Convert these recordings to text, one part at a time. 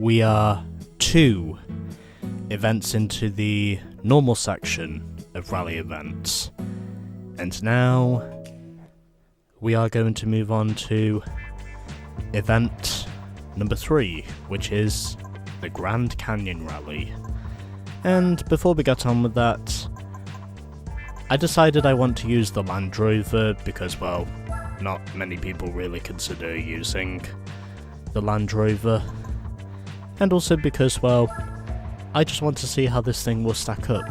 we are 2 events into the normal section of rally events, and now we are going to move on to event number 3, which is the Grand Canyon Rally. And before we get on with that, I decided I want to use the Land Rover because, well, not many people really consider using the Land Rover, and also because, well, I just want to see how this thing will stack up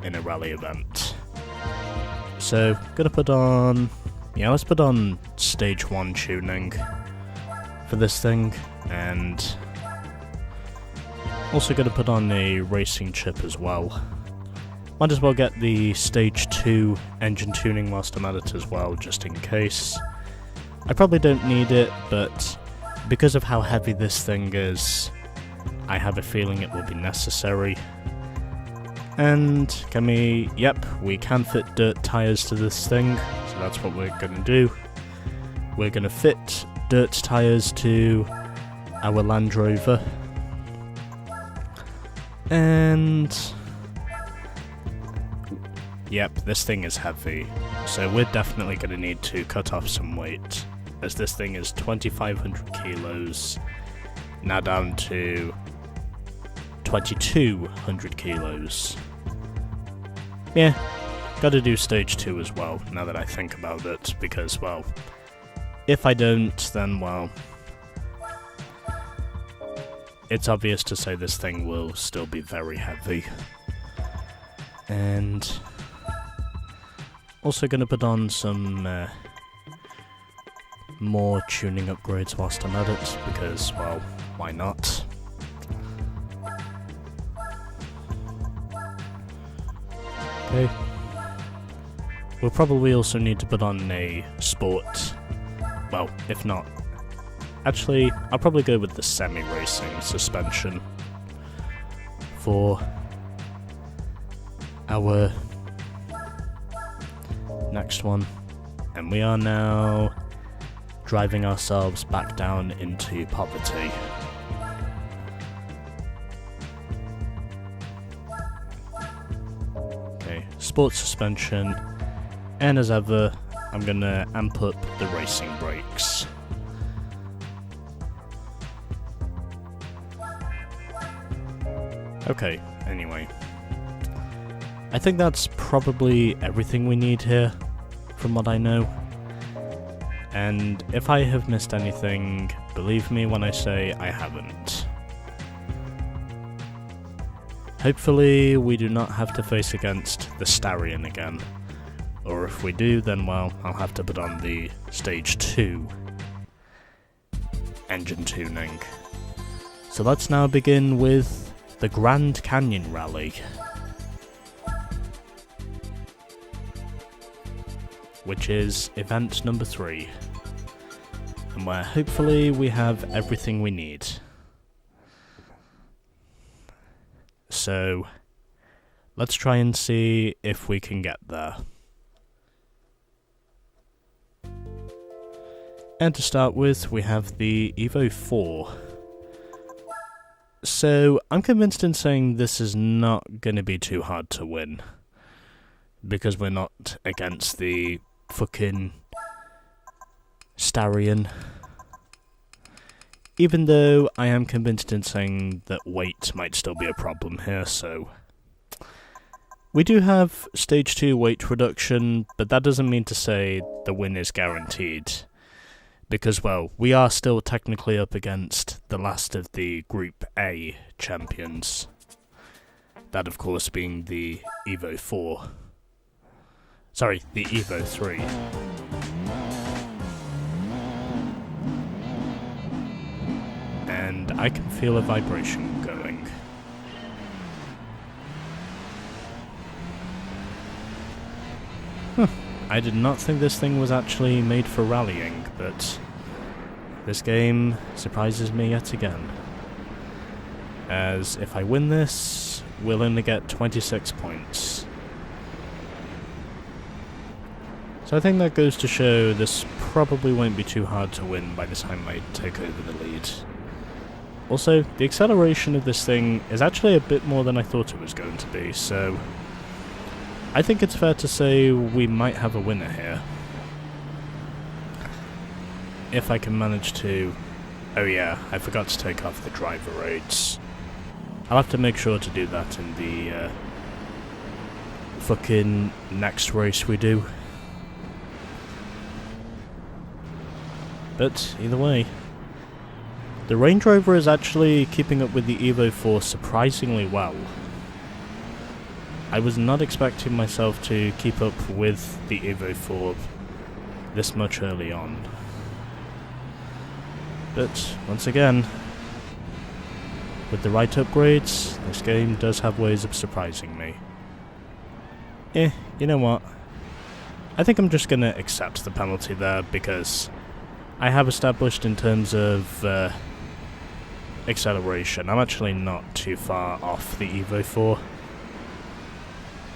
in a rally event. So, gonna put on, let's put on stage 1 tuning for this thing, and also gonna put on a racing chip as well. Might as well get the stage 2 engine tuning whilst I'm at it as well, just in case. I probably don't need it, but because of how heavy this thing is, I have a feeling it will be necessary. And we can fit dirt tyres to this thing, so that's what we're going to do. We're going to fit dirt tyres to our Land Rover. And this thing is heavy, so we're definitely going to need to cut off some weight, as this thing is 2,500 kilos, now down to 2,200 kilos. Yeah, gotta do stage 2 as well, now that I think about it, because, well, if I don't, then, well, it's obvious to say this thing will still be very heavy. And also gonna put on some more tuning upgrades whilst I'm at it, because, well, why not? Okay. We'll probably also need to put on a sport. Well, if not. Actually, I'll probably go with the semi-racing suspension for our next one. And we are now driving ourselves back down into poverty. Okay, sports suspension, and as ever, I'm gonna amp up the racing brakes. Okay, anyway. I think that's probably everything we need here, from what I know. And if I have missed anything, believe me when I say I haven't. Hopefully we do not have to face against the Starion again. Or if we do, then, well, I'll have to put on the stage 2 engine tuning. So let's now begin with the Grand Canyon Rally, which is event number 3, and where hopefully we have everything we need. So, let's try and see if we can get there. And to start with, we have the Evo 4. So, I'm convinced in saying this is not going to be too hard to win, because we're not against the fucking Starion. Even though I am convinced in saying that weight might still be a problem here, so we do have stage 2 weight reduction, but that doesn't mean to say the win is guaranteed, because, well, we are still technically up against the last of the Group A champions, that of course being the Evo 4. Sorry, the Evo 3. And I can feel a vibration going. I did not think this thing was actually made for rallying, but this game surprises me yet again. As if I win this, we'll only get 26 points. So I think that goes to show this probably won't be too hard to win by the time I take over the lead. Also, the acceleration of this thing is actually a bit more than I thought it was going to be, so I think it's fair to say we might have a winner here. If I can manage to... Oh yeah, I forgot to take off the driver rates. I'll have to make sure to do that in the fucking next race we do. But either way, the Range Rover is actually keeping up with the Evo 4 surprisingly well. I was not expecting myself to keep up with the Evo 4 this much early on. But, once again, with the right upgrades, this game does have ways of surprising me. You know what? I think I'm just gonna accept the penalty there, because I have established in terms of acceleration, I'm actually not too far off the Evo 4.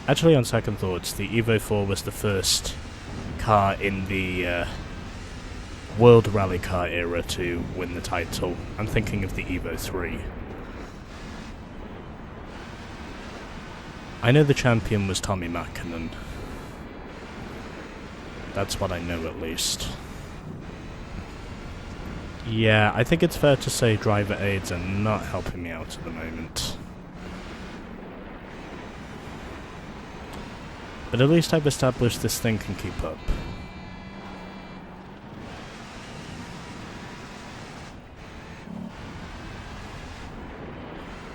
Actually, on second thoughts, the Evo 4 was the first car in the World Rally Car era to win the title. I'm thinking of the Evo 3. I know the champion was Tommy Mäkinen. That's what I know, at least. Yeah, I think it's fair to say driver aids are not helping me out at the moment. But at least I've established this thing can keep up.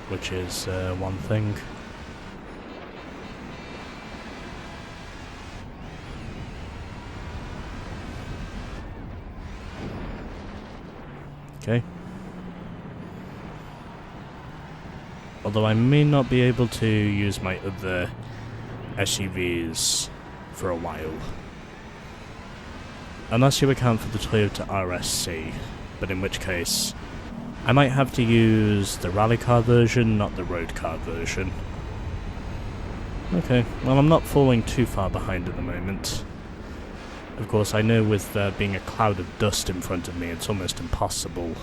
Which is one thing. Okay. Although I may not be able to use my other SUVs for a while. Unless you account for the Toyota RSC, but in which case I might have to use the rally car version, not the road car version. Okay, well I'm not falling too far behind at the moment. Of course, I know with there being a cloud of dust in front of me, it's almost impossible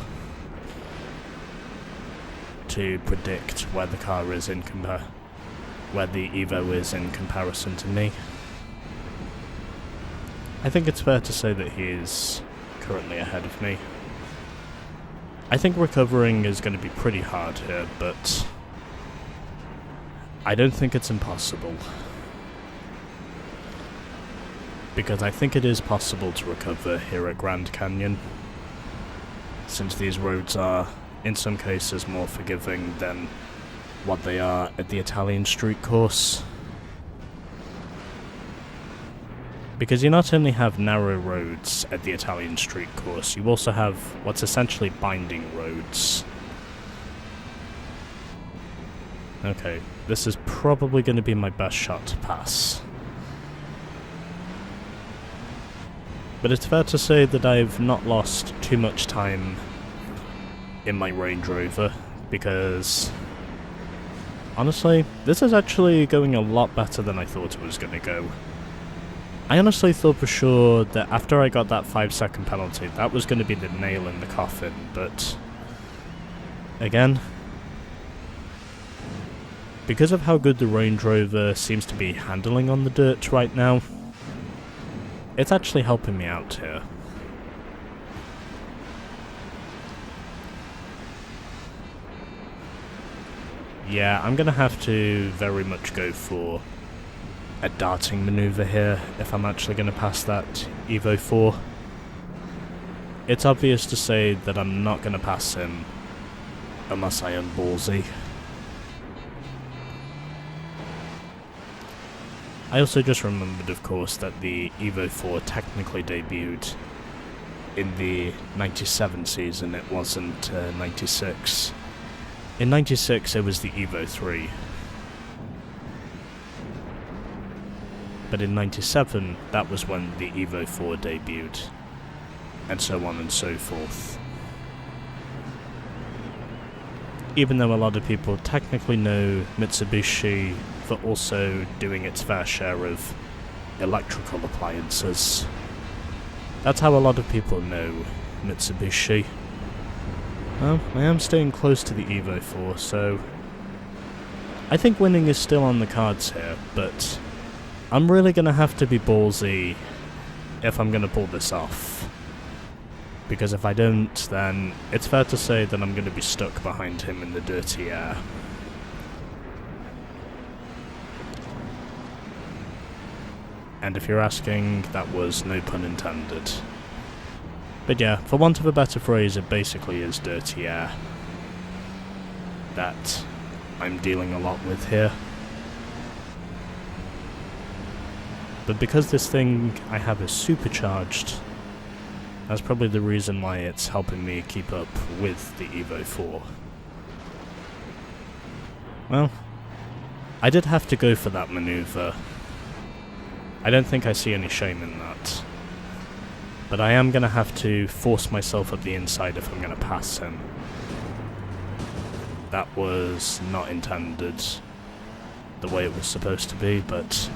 to predict where the car is in where the Evo is in comparison to me. I think it's fair to say that he is currently ahead of me. I think recovering is going to be pretty hard here, but I don't think it's impossible. Because I think it is possible to recover here at Grand Canyon, since these roads are, in some cases, more forgiving than what they are at the Italian street course. Because you not only have narrow roads at the Italian street course, you also have what's essentially binding roads. Okay, this is probably going to be my best shot to pass. But it's fair to say that I've not lost too much time in my Range Rover, because honestly, this is actually going a lot better than I thought it was going to go. I honestly thought for sure that after I got that 5-second penalty, that was going to be the nail in the coffin, but again, because of how good the Range Rover seems to be handling on the dirt right now, it's actually helping me out here. Yeah, I'm gonna have to very much go for a darting maneuver here if I'm actually gonna pass that Evo 4. It's obvious to say that I'm not gonna pass him unless I am ballsy. I also just remembered, of course, that the Evo 4 technically debuted in the 97 season, it wasn't 96. In 96 it was the Evo 3. But in 97, that was when the Evo 4 debuted. And so on and so forth. Even though a lot of people technically know Mitsubishi for also doing its fair share of electrical appliances. That's how a lot of people know Mitsubishi. Well, I am staying close to the Evo 4, so I think winning is still on the cards here, but I'm really going to have to be ballsy if I'm going to pull this off. Because if I don't, then it's fair to say that I'm going to be stuck behind him in the dirty air. And if you're asking, that was no pun intended. But yeah, for want of a better phrase, it basically is dirty air that I'm dealing a lot with here. But because this thing I have is supercharged, that's probably the reason why it's helping me keep up with the Evo 4. Well, I did have to go for that maneuver. I don't think I see any shame in that. But I am going to have to force myself up the inside if I'm going to pass him. That was not intended the way it was supposed to be, but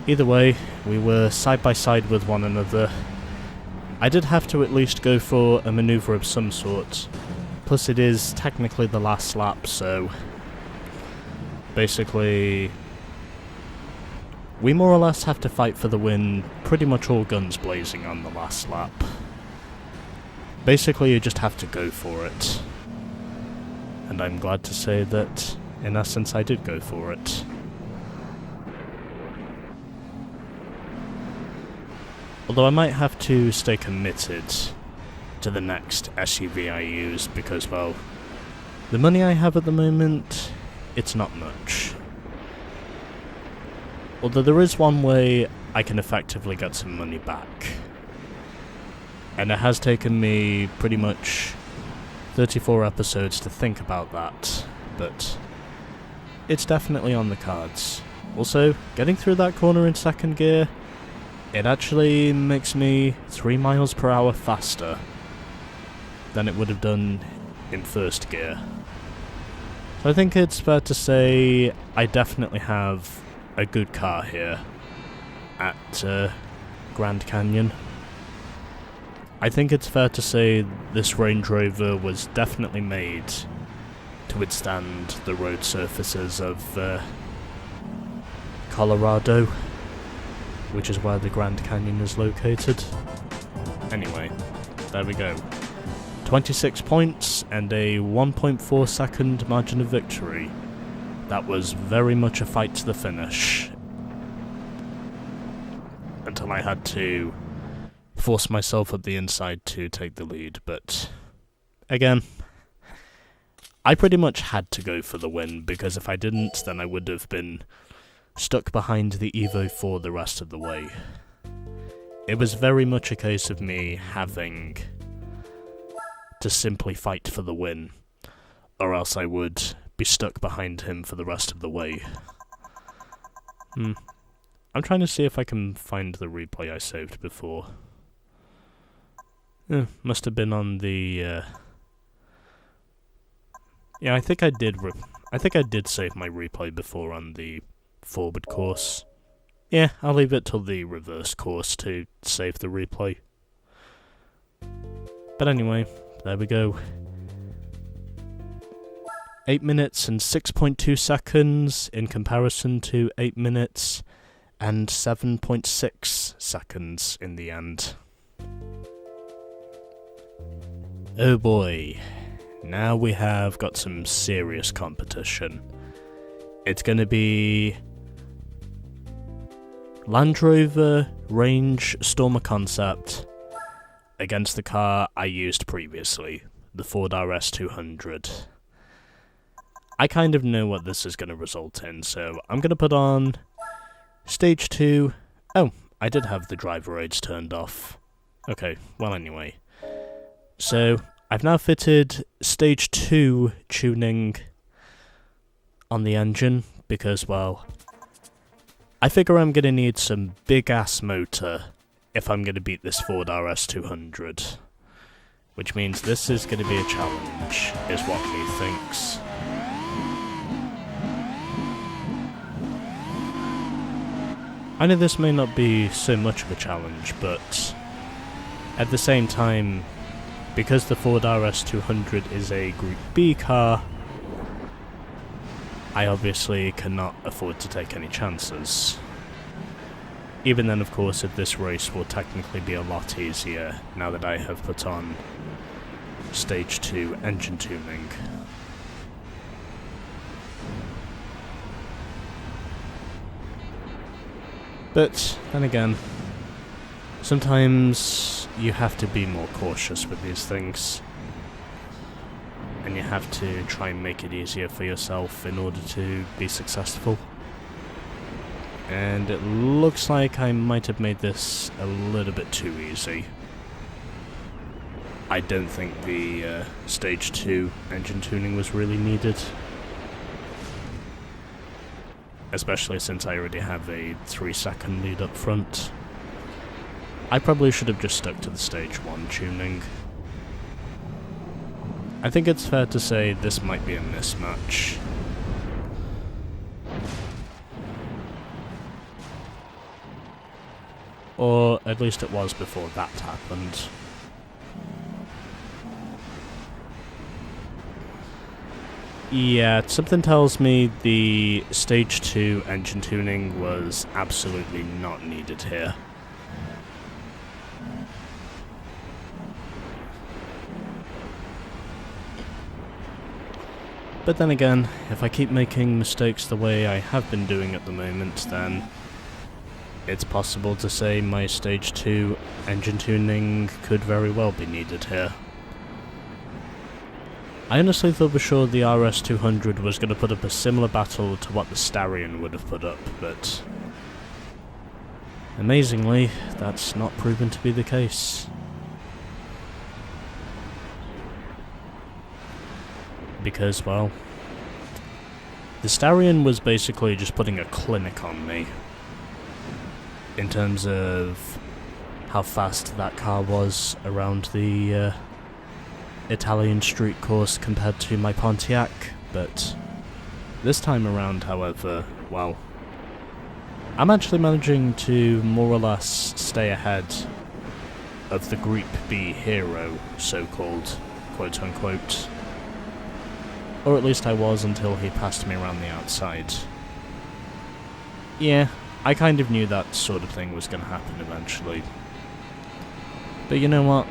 either way, we were side by side with one another. I did have to at least go for a maneuver of some sort, plus it is technically the last lap, so basically we more or less have to fight for the win, pretty much all guns blazing on the last lap. Basically you just have to go for it. And I'm glad to say that, in essence, I did go for it. Although I might have to stay committed to the next SUV I use, because, well, the money I have at the moment, it's not much. Although there is one way I can effectively get some money back. And it has taken me pretty much 34 episodes to think about that, but it's definitely on the cards. Also, getting through that corner in second gear, it actually makes me 3 miles per hour faster than it would have done in first gear. So I think it's fair to say I definitely have a good car here at Grand Canyon. I think it's fair to say this Range Rover was definitely made to withstand the road surfaces of Colorado, which is where the Grand Canyon is located. Anyway, there we go. 26 points and a 1.4 second margin of victory. That was very much a fight to the finish. Until I had to force myself up the inside to take the lead, but again, I pretty much had to go for the win, because if I didn't, then I would have been stuck behind the Evo 4 the rest of the way. It was very much a case of me having to simply fight for the win, or else I would be stuck behind him for the rest of the way. I'm trying to see if I can find the replay I saved before. Must have been on the yeah, I think I did save my replay before on the forward course. Yeah, I'll leave it till the reverse course to save the replay. But anyway, there we go. 8 minutes and 6.2 seconds in comparison to 8 minutes and 7.6 seconds in the end. Oh boy, now we have got some serious competition. It's going to be Land Rover Range Stormer Concept against the car I used previously, the Ford RS200. I kind of know what this is going to result in, so I'm going to put on Stage 2. Oh, I did have the driver aids turned off. Okay, well anyway. So, I've now fitted Stage 2 tuning on the engine, because, well, I figure I'm going to need some big-ass motor if I'm going to beat this Ford RS200. Which means this is going to be a challenge, is what me thinks. I know this may not be so much of a challenge, but at the same time, because the Ford RS200 is a Group B car, I obviously cannot afford to take any chances. Even then, of course, if this race will technically be a lot easier now that I have put on Stage 2 engine tuning. But then again, sometimes you have to be more cautious with these things. And you have to try and make it easier for yourself in order to be successful. And it looks like I might have made this a little bit too easy. I don't think the Stage 2 engine tuning was really needed. Especially since I already have a 3-second lead up front. I probably should have just stuck to the Stage 1 tuning. I think it's fair to say this might be a mismatch. Or at least it was before that happened. Yeah, something tells me the Stage 2 engine tuning was absolutely not needed here. But then again, if I keep making mistakes the way I have been doing at the moment, then it's possible to say my Stage 2 engine tuning could very well be needed here. I honestly thought for sure the RS200 was going to put up a similar battle to what the Starion would have put up, but amazingly, that's not proven to be the case. Because, well, the Starion was basically just putting a clinic on me in terms of how fast that car was around the Italian street course compared to my Pontiac, but this time around, however, well, I'm actually managing to more or less stay ahead of the Group B hero, so-called, quote-unquote. Or at least I was until he passed me around the outside. Yeah, I kind of knew that sort of thing was going to happen eventually. But you know what?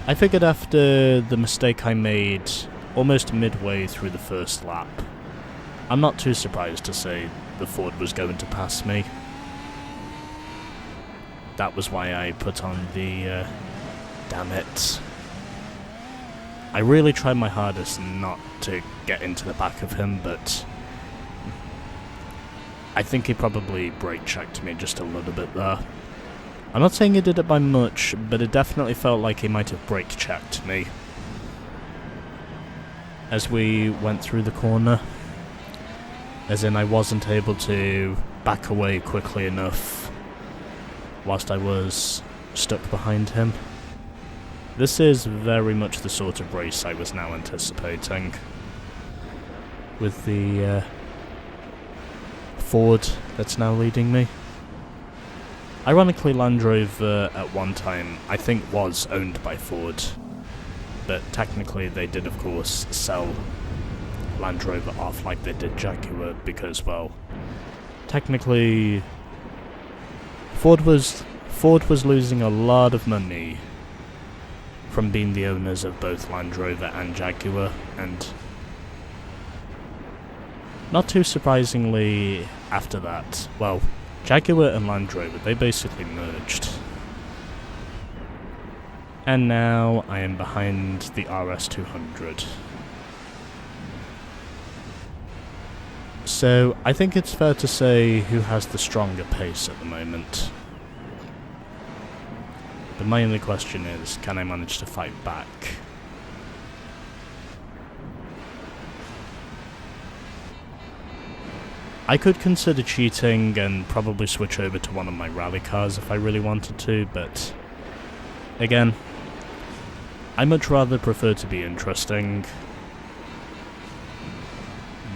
I figured after the mistake I made almost midway through the first lap, I'm not too surprised to say the Ford was going to pass me. That was why I put on the, damn it. I really tried my hardest not to get into the back of him, but I think he probably brake checked me just a little bit there. I'm not saying he did it by much, but it definitely felt like he might have brake checked me as we went through the corner. As in, I wasn't able to back away quickly enough whilst I was stuck behind him. This is very much the sort of race I was now anticipating, with the Ford that's now leading me. Ironically, Land Rover at one time I think was owned by Ford, but technically they did of course sell Land Rover off like they did Jaguar because, well, technically Ford was losing a lot of money from being the owners of both Land Rover and Jaguar, and not too surprisingly after that, well, Jaguar and Land Rover, they basically merged. And now I am behind the RS200. So I think it's fair to say who has the stronger pace at the moment. But my only question is, can I manage to fight back? I could consider cheating and probably switch over to one of my rally cars if I really wanted to, but again, I much rather prefer to be interesting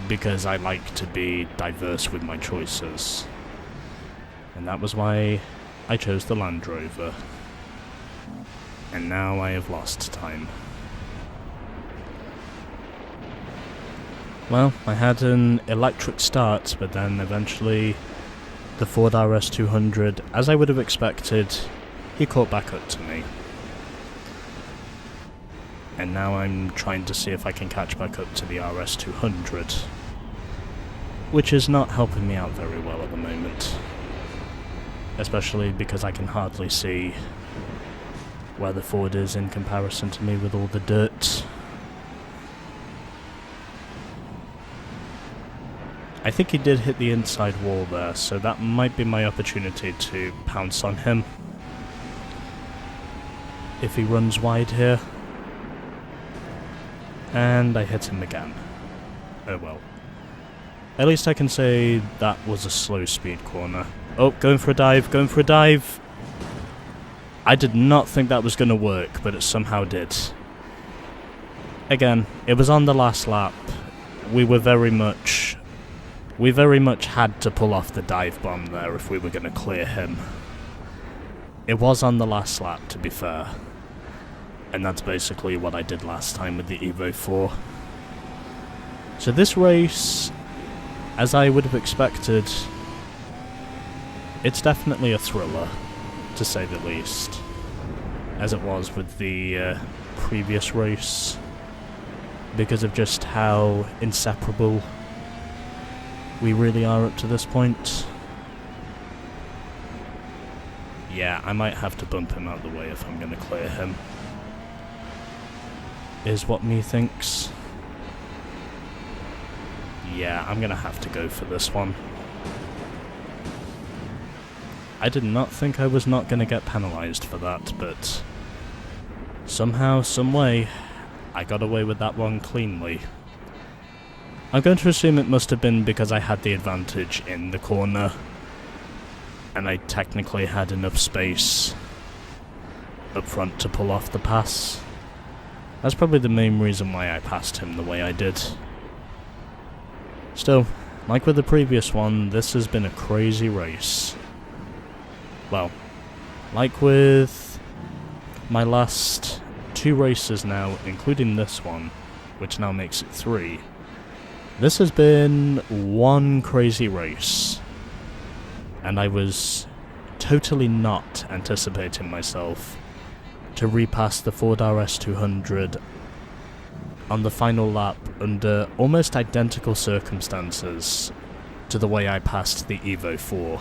because I like to be diverse with my choices. And that was why I chose the Land Rover. And now I have lost time. Well, I had an electric start, but then eventually the Ford RS200, as I would have expected, he caught back up to me. And now I'm trying to see if I can catch back up to the RS200, which is not helping me out very well at the moment. Especially because I can hardly see where the Ford is in comparison to me with all the dirt. I think he did hit the inside wall there, so that might be my opportunity to pounce on him if he runs wide here. And I hit him again. Oh well. At least I can say that was a slow speed corner. Oh, going for a dive, going for a dive! I did not think that was going to work, but it somehow did. Again, it was on the last lap. We very much had to pull off the dive bomb there if we were going to clear him. It was on the last lap, to be fair. And that's basically what I did last time with the Evo 4. So this race, as I would have expected, it's definitely a thriller, to say the least. As it was with the previous race. Because of just how inseparable we really are up to this point. Yeah, I might have to bump him out of the way if I'm going to clear him. Is what me thinks. Yeah, I'm going to have to go for this one. I did not think I was not going to get penalised for that, but somehow, someway, I got away with that one cleanly. I'm going to assume it must have been because I had the advantage in the corner, and I technically had enough space up front to pull off the pass. That's probably the main reason why I passed him the way I did. Still, like with the previous one, this has been a crazy race. Well, like with my last 2 races now, including this one, which now makes it 3, this has been one crazy race. And I was totally not anticipating myself to repass the Ford RS200 on the final lap under almost identical circumstances to the way I passed the Evo 4.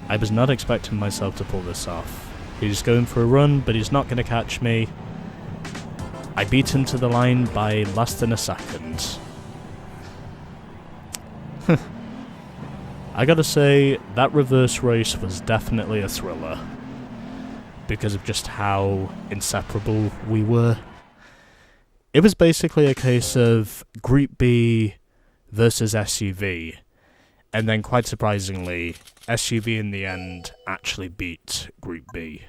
I was not expecting myself to pull this off. He's going for a run, but he's not going to catch me. I beat him to the line by less than a second. I gotta say, that reverse race was definitely a thriller. Because of just how inseparable we were. It was basically a case of Group B versus SUV. And then, quite surprisingly, SUV in the end actually beat Group B.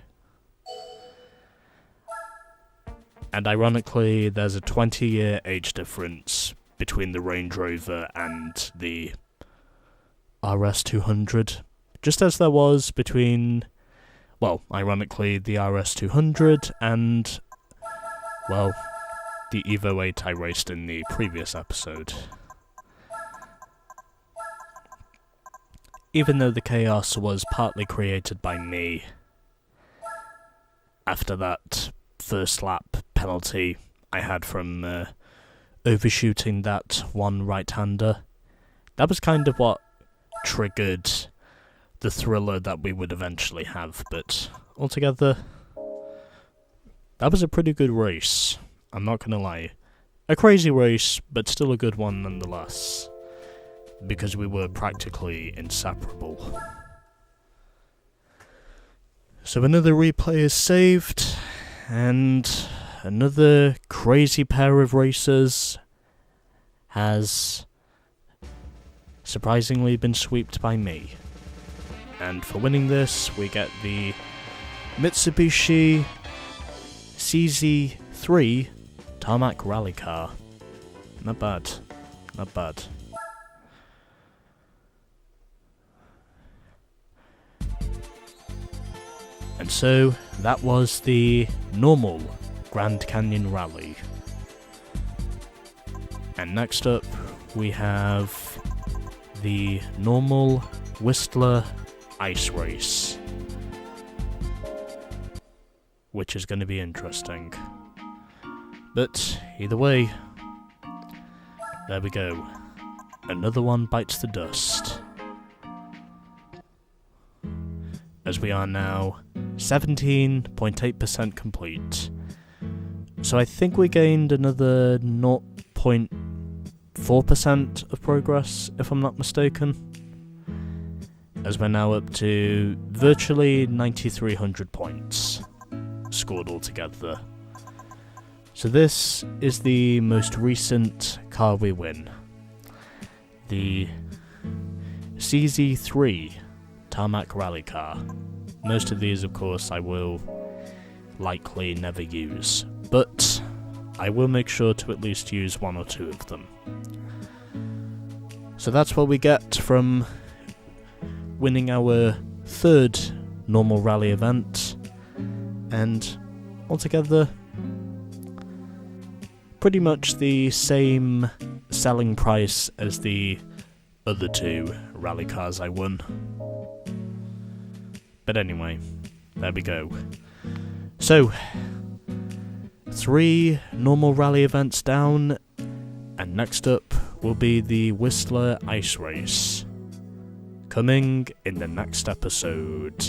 And ironically, there's a 20-year age difference between the Range Rover and the RS200. Just as there was between, well, ironically, the RS200 and, well, the Evo 8 I raced in the previous episode. Even though the chaos was partly created by me after that first lap penalty I had from overshooting that one right-hander, that was kind of what triggered the thriller that we would eventually have, but altogether, that was a pretty good race, I'm not gonna lie. A crazy race, but still a good one nonetheless, because we were practically inseparable. So another replay is saved, and another crazy pair of racers has surprisingly been swept by me. And for winning this, we get the Mitsubishi CZ3 Tarmac Rally Car. Not bad. Not bad. And so, that was the normal Grand Canyon Rally. And next up, we have the normal Whistler Ice Race, which is going to be interesting. But either way, there we go. Another one bites the dust. As we are now 17.8% complete. So I think we gained another 0.4% of progress, if I'm not mistaken. As we're now up to virtually 9,300 points scored altogether. So this is the most recent car we win. The CZ3 Tarmac Rally car. Most of these, of course, I will likely never use, but I will make sure to at least use one or two of them. So that's what we get from winning our third normal rally event, and altogether pretty much the same selling price as the other two rally cars I won. But anyway, there we go. So, 3 normal rally events down, and next up will be the Whistler Ice Race, coming in the next episode.